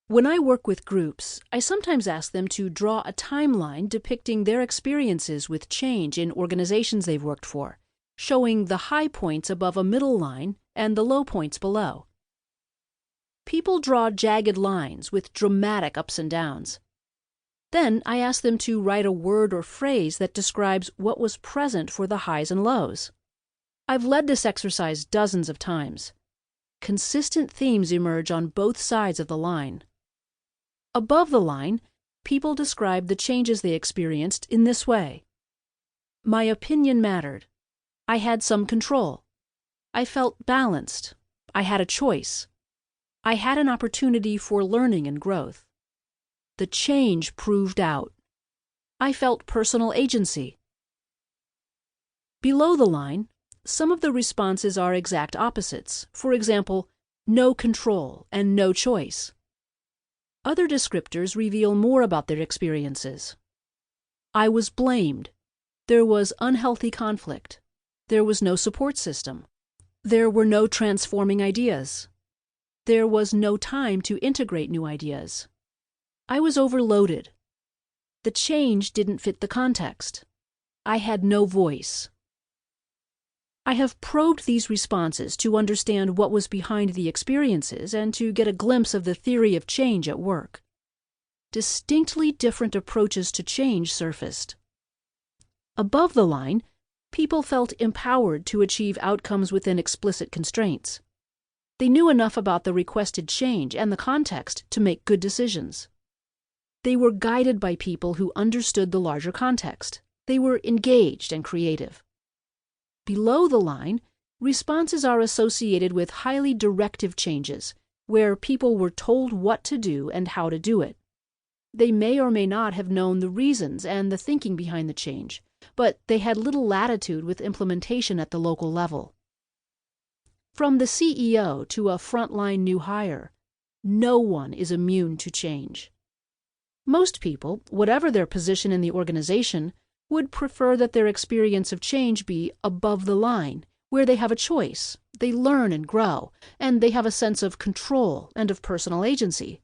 When I work with groups, I sometimes ask them to draw a timeline depicting their experiences with change in organizations they've worked for, showing the high points above a middle line and the low points below. People draw jagged lines with dramatic ups and downs. Then I ask them to write a word or phrase that describes what was present for the highs and lows. I've led this exercise dozens of times. Consistent themes emerge on both sides of the line. Above the line, people describe the changes they experienced in this way. My opinion mattered. I had some control. I felt balanced. I had a choice. I had an opportunity for learning and growth. The change proved out. I felt personal agency. Below the line, some of the responses are exact opposites. For example, no control and no choice. Other descriptors reveal more about their experiences. I was blamed. There was unhealthy conflict. There was no support system. There were no transforming ideas. There was no time to integrate new ideas. I was overloaded. The change didn't fit the context. I had no voice. I have probed these responses to understand what was behind the experiences and to get a glimpse of the theory of change at work. Distinctly different approaches to change surfaced. Above the line, people felt empowered to achieve outcomes within explicit constraints. They knew enough about the requested change and the context to make good decisions. They were guided by people who understood the larger context. They were engaged and creative. Below the line, responses are associated with highly directive changes, where people were told what to do and how to do it. They may or may not have known the reasons and the thinking behind the change, but they had little latitude with implementation at the local level. From the CEO to a frontline new hire, no one is immune to change. Most people, whatever their position in the organization, would prefer that their experience of change be above the line, where they have a choice, they learn and grow, and they have a sense of control and of personal agency.